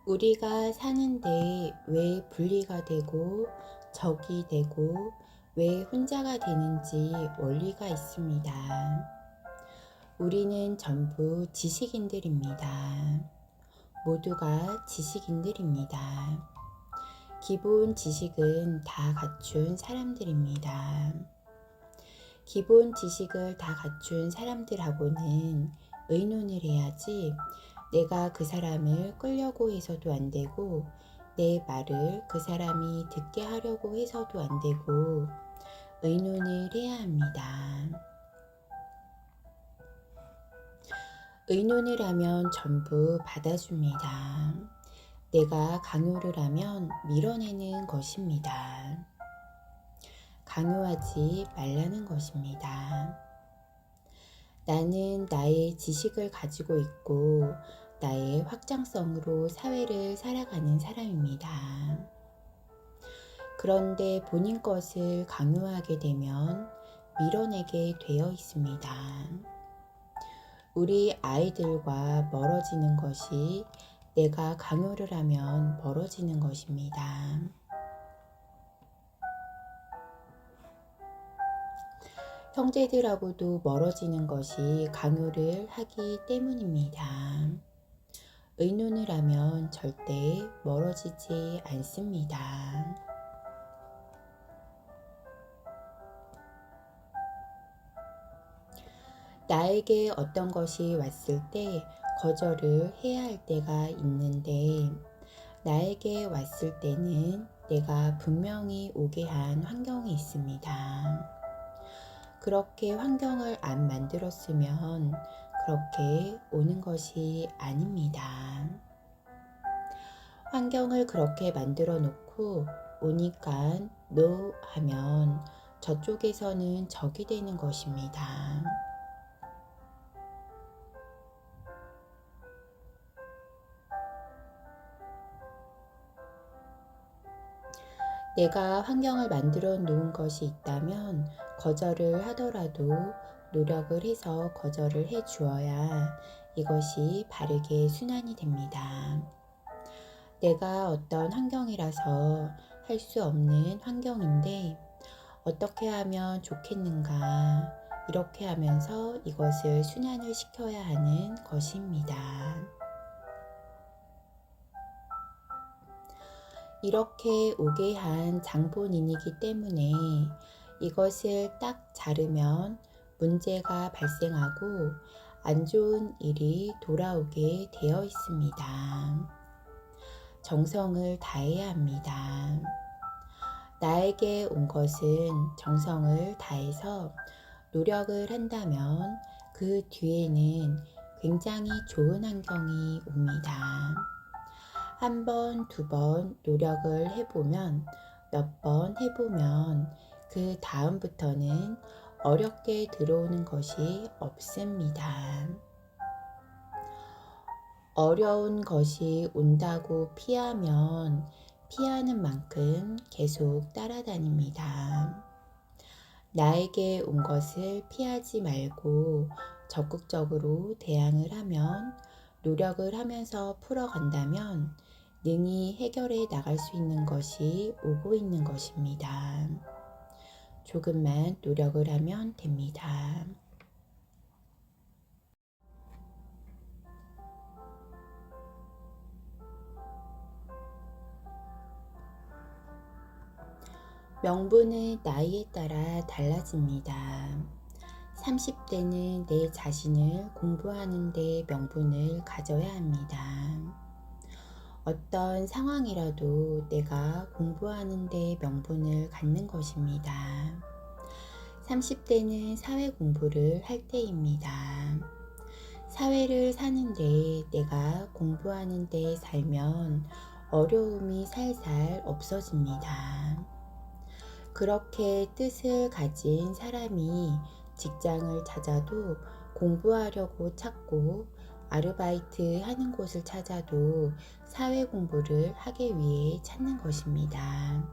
우리가 사는데 왜 분리가 되고 적이 되고 왜 혼자가 되는지 원리가 있습니다. 우리는 전부 지식인들입니다. 모두가 지식인들입니다. 기본 지식은 다 갖춘 사람들입니다. 기본 지식을 다 갖춘 사람들하고는 의논을 해야지 내가 그 사람을 끌려고 해서도 안 되고 내 말을 그 사람이 듣게 하려고 해서도 안 되고 의논을 해야 합니다. 의논을 하면 전부 받아줍니다. 내가 강요를 하면 밀어내는 것입니다. 강요하지 말라는 것입니다. 나는 나의 지식을 가지고 있고 나의 확장성으로 사회를 살아가는 사람입니다. 그런데 본인 것을 강요하게 되면 밀어내게 되어 있습니다. 우리 아이들과 멀어지는 것이 내가 강요를 하면 멀어지는 것입니다. 형제들하고도 멀어지는 것이 강요를 하기 때문입니다. 의논을 하면 절대 멀어지지 않습니다. 나에게 어떤 것이 왔을 때 거절을 해야 할 때가 있는데 나에게 왔을 때는 내가 분명히 오게 한 환경이 있습니다. 그렇게 환경을 안 만들었으면 그렇게 오는 것이 아닙니다. 환경을 그렇게 만들어 놓고 오니까 no 하면 저쪽에서는 적이 되는 것입니다. 내가 환경을 만들어 놓은 것이 있다면 거절을 하더라도 노력을 해서 거절을 해 주어야 이것이 바르게 순환이 됩니다. 내가 어떤 환경이라서 할 수 없는 환경인데 어떻게 하면 좋겠는가 이렇게 하면서 이것을 순환을 시켜야 하는 것입니다. 이렇게 오게 한 장본인이기 때문에 이것을 딱 자르면 문제가 발생하고 안 좋은 일이 돌아오게 되어 있습니다. 정성을 다해야 합니다. 나에게 온 것은 정성을 다해서 노력을 한다면 그 뒤에는 굉장히 좋은 환경이 옵니다. 한 번, 두 번 노력을 해보면 몇 번 해보면 그 다음부터는 어렵게 들어오는 것이 없습니다. 어려운 것이 온다고 피하면 피하는 만큼 계속 따라다닙니다. 나에게 온 것을 피하지 말고 적극적으로 대항을 하면 노력을 하면서 풀어간다면 능히 해결해 나갈 수 있는 것이 오고 있는 것입니다. 조금만 노력을 하면 됩니다. 명분은 나이에 따라 달라집니다. 30대는 내 자신을 공부하는 데 명분을 가져야 합니다. 어떤 상황이라도 내가 공부하는 데 명분을 갖는 것입니다. 30대는 사회 공부를 할 때입니다. 사회를 사는데 내가 공부하는 데 살면 어려움이 살살 없어집니다. 그렇게 뜻을 가진 사람이 직장을 찾아도 공부하려고 찾고 아르바이트 하는 곳을 찾아도 사회 공부를 하기 위해 찾는 것입니다.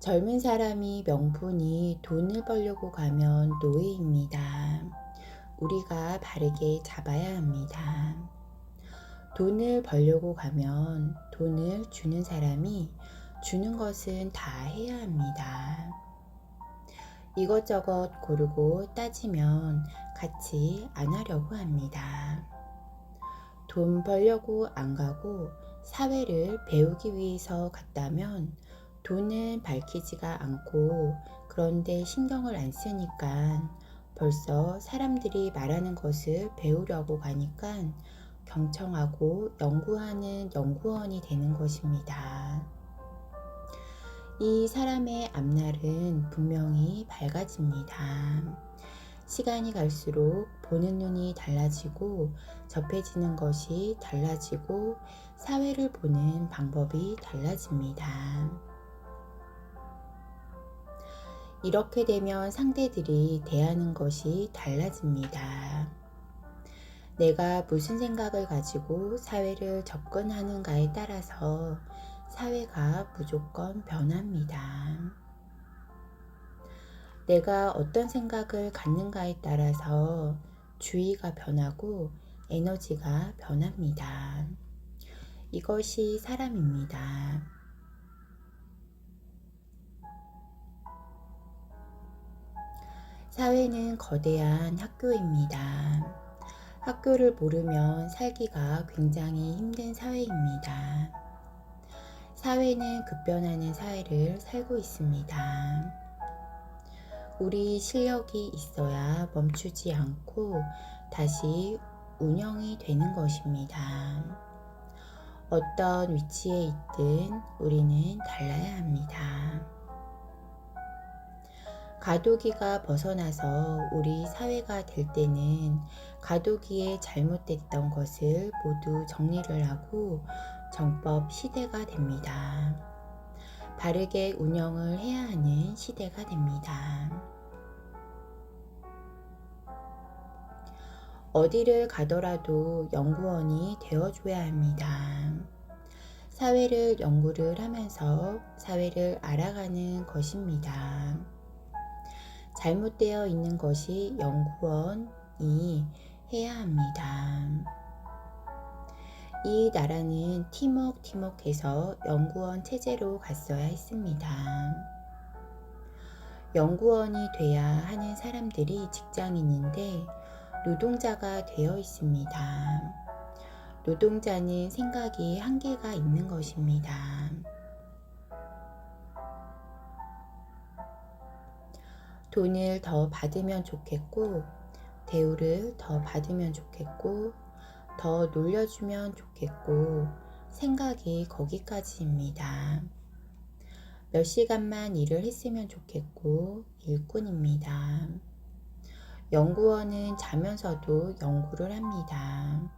젊은 사람이 명분이 돈을 벌려고 가면 노예입니다. 우리가 바르게 잡아야 합니다. 돈을 벌려고 가면 돈을 주는 사람이 주는 것은 다 해야 합니다. 이것저것 고르고 따지면 같이 안 하려고 합니다. 돈 벌려고 안 가고 사회를 배우기 위해서 갔다면 돈은 밝히지가 않고 그런데 신경을 안 쓰니까 벌써 사람들이 말하는 것을 배우려고 가니까 경청하고 연구하는 연구원이 되는 것입니다. 이 사람의 앞날은 분명히 밝아집니다. 시간이 갈수록 보는 눈이 달라지고 접해지는 것이 달라지고 사회를 보는 방법이 달라집니다. 이렇게 되면 상대들이 대하는 것이 달라집니다. 내가 무슨 생각을 가지고 사회를 접근하는가에 따라서 사회가 무조건 변합니다. 내가 어떤 생각을 갖는가에 따라서 주의가 변하고 에너지가 변합니다. 이것이 사람입니다. 사회는 거대한 학교입니다. 학교를 모르면 살기가 굉장히 힘든 사회입니다. 사회는 급변하는 사회를 살고 있습니다. 우리 실력이 있어야 멈추지 않고 다시 운영이 되는 것입니다. 어떤 위치에 있든 우리는 달라야 합니다. 가도기가 벗어나서 우리 사회가 될 때는 가도기에 잘못됐던 것을 모두 정리를 하고 정법 시대가 됩니다. 바르게 운영을 해야 하는 시대가 됩니다. 어디를 가더라도 연구원이 되어줘야 합니다. 사회를 연구를 하면서 사회를 알아가는 것입니다. 잘못되어 있는 것이 연구원이 해야 합니다. 이 나라는 팀웍해서 연구원 체제로 갔어야 했습니다. 연구원이 돼야 하는 사람들이 직장인인데 노동자가 되어 있습니다. 노동자는 생각이 한계가 있는 것입니다. 돈을 더 받으면 좋겠고, 대우를 더 받으면 좋겠고, 더 놀려주면 좋겠고, 생각이 거기까지입니다. 몇 시간만 일을 했으면 좋겠고, 일꾼입니다. 연구원은 자면서도 연구를 합니다.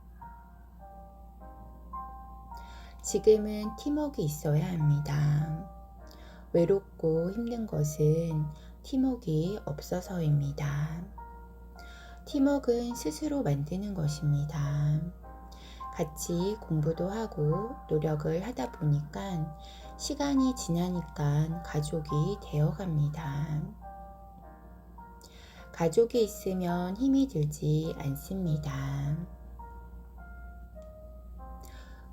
지금은 팀웍이 있어야 합니다. 외롭고 힘든 것은 팀웍이 없어서입니다. 팀웍은 스스로 만드는 것입니다. 같이 공부도 하고 노력을 하다 보니까 시간이 지나니까 가족이 되어갑니다. 가족이 있으면 힘이 들지 않습니다.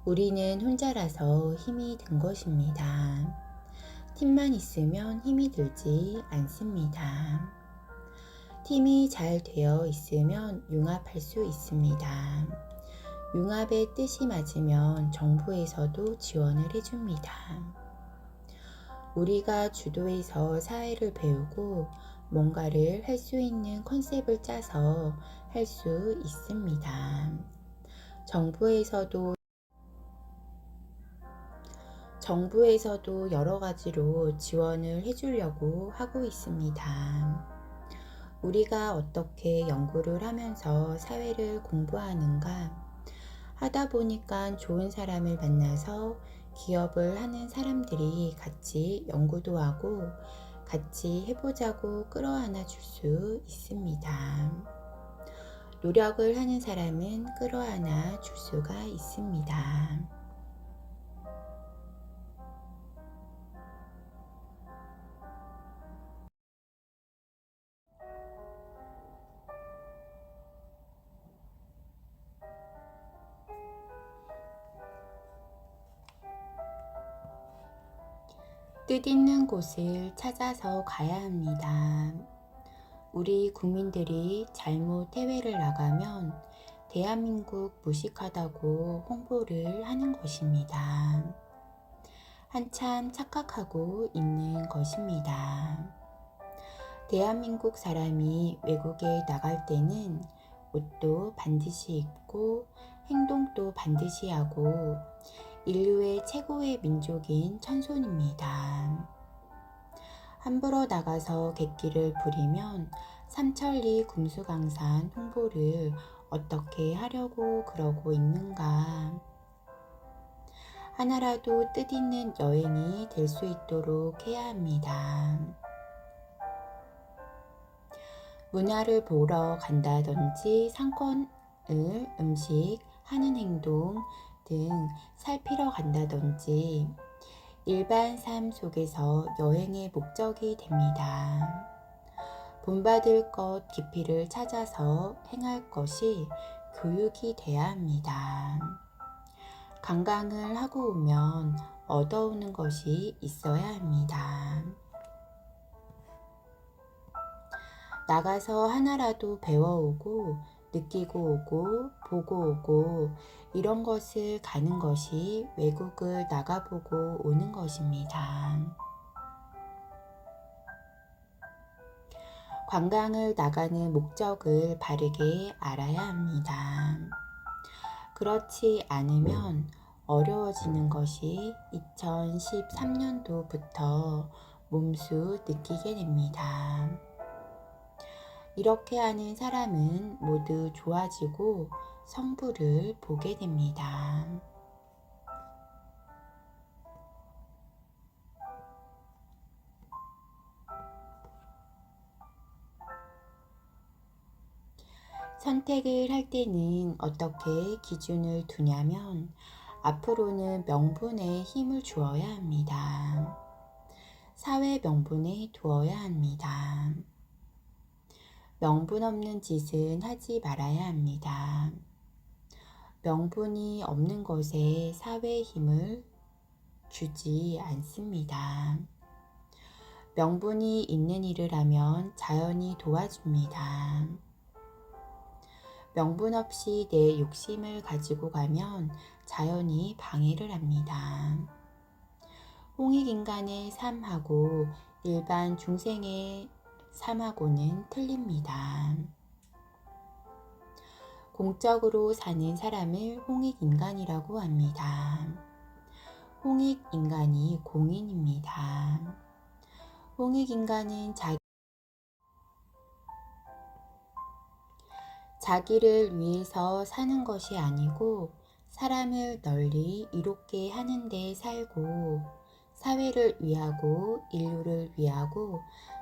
우리는 혼자라서 힘이 든 것입니다. 팀만 있으면 힘이 들지 않습니다. 팀이 잘 되어 있으면 융합할 수 있습니다. 융합의 뜻이 맞으면 정부에서도 지원을 해줍니다. 우리가 주도해서 사회를 배우고 뭔가를 할 수 있는 컨셉을 짜서 할 수 있습니다. 정부에서도 여러 가지로 지원을 해주려고 하고 있습니다. 우리가 어떻게 연구를 하면서 사회를 공부하는가 하다 보니까 좋은 사람을 만나서 기업을 하는 사람들이 같이 연구도 하고 같이 해보자고 끌어안아 줄 수 있습니다. 노력을 하는 사람은 끌어안아 줄 수가 있습니다. 뜻있는 곳을 찾아서 가야 합니다. 우리 국민들이 잘못 해외를 나가면 대한민국 무식하다고 홍보를 하는 것입니다. 한참 착각하고 있는 것입니다. 대한민국 사람이 외국에 나갈 때는 옷도 반드시 입고 행동도 반드시 하고 인류의 최고의 민족인 천손입니다. 함부로 나가서 객기를 부리면 삼천리 금수강산 홍보를 어떻게 하려고 그러고 있는가. 하나라도 뜻있는 여행이 될 수 있도록 해야 합니다. 문화를 보러 간다든지 상권을 음식, 하는 행동 등 살피러 간다든지 일반 삶 속에서 여행의 목적이 됩니다. 본받을 것 깊이를 찾아서 행할 것이 교육이 돼야 합니다. 관광을 하고 오면 얻어오는 것이 있어야 합니다. 나가서 하나라도 배워오고 느끼고 오고 보고 오고 이런 것을 가는 것이 외국을 나가보고 오는 것입니다. 관광을 나가는 목적을 바르게 알아야 합니다. 그렇지 않으면 어려워지는 것이 2013년도부터 몸소 느끼게 됩니다. 이렇게 하는 사람은 모두 좋아지고 성부를 보게 됩니다. 선택을 할 때는 어떻게 기준을 두냐면 앞으로는 명분에 힘을 주어야 합니다. 사회 명분에 두어야 합니다. 명분 없는 짓은 하지 말아야 합니다. 명분이 없는 것에 사회의 힘을 주지 않습니다. 명분이 있는 일을 하면 자연이 도와줍니다. 명분 없이 내 욕심을 가지고 가면 자연이 방해를 합니다. 홍익인간의 삶하고 일반 중생의 삶하고는 틀립니다. 공적으로 사는 사람을 홍익인간이라고 합니다. 홍익인간이 공인입니다. 홍익인간은 자기를 위해서 사는 것이 아니고 사람을 널리 이롭게 하는 데 살고 사회를 위하고 인류를 위하고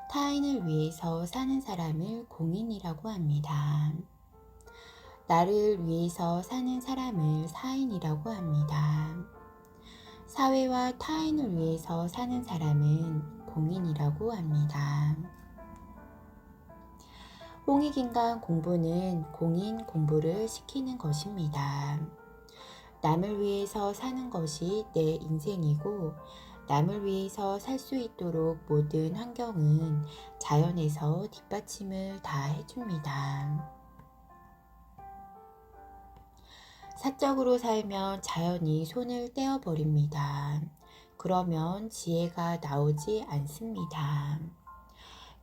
타인을 위해서 사는 사람을 공인이라고 합니다. 나를 위해서 사는 사람을 사인이라고 합니다. 사회와 타인을 위해서 사는 사람은 공인이라고 합니다. 홍익인간 공부는 공인 공부를 시키는 것입니다. 남을 위해서 사는 것이 내 인생이고 남을 위해서 살 수 있도록 모든 환경은 자연에서 뒷받침을 다 해줍니다. 사적으로 살면 자연이 손을 떼어버립니다. 그러면 지혜가 나오지 않습니다.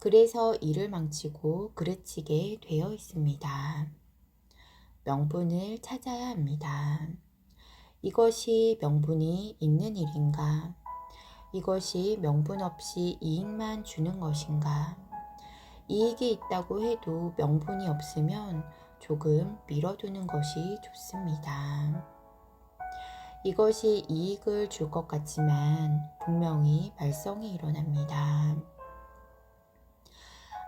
그래서 일을 망치고 그르치게 되어 있습니다. 명분을 찾아야 합니다. 이것이 명분이 있는 일인가? 이것이 명분 없이 이익만 주는 것인가? 이익이 있다고 해도 명분이 없으면 조금 미뤄두는 것이 좋습니다. 이것이 이익을 줄 것 같지만 분명히 발성이 일어납니다.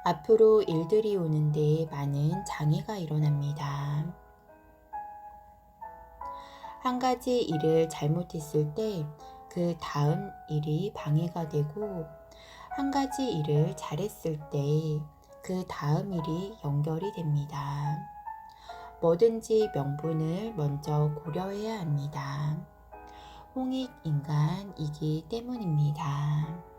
앞으로 일들이 오는데 많은 장애가 일어납니다. 한 가지 일을 잘못했을 때 그 다음 일이 방해가 되고 한 가지 일을 잘했을 때 그 다음 일이 연결이 됩니다. 뭐든지 명분을 먼저 고려해야 합니다. 홍익인간이기 때문입니다.